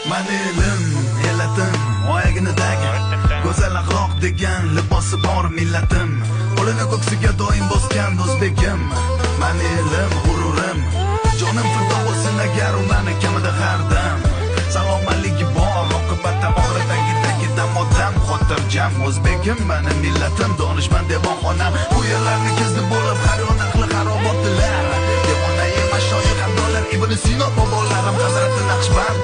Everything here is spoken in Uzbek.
Manilim, elatim, oyaginidagi go'zal axloq degan libosi bor millatim. Qo'lini ko'ksiga doim bosgan o'zbegim. Manilim, g'ururim, jonim fido bo'lsin agar u meni kamida har dam. Salomatligi bor, oqibatda oxiridagi dam odam xotirjam. O'zbegim meni millatim, donishmand devonxonam. Bu yerlarni kezdi bo'lib har yoq aqli xarobotdilar. Devona emas shoir hamdolar Ibn Sino bobolarim Hazrati Naqshband.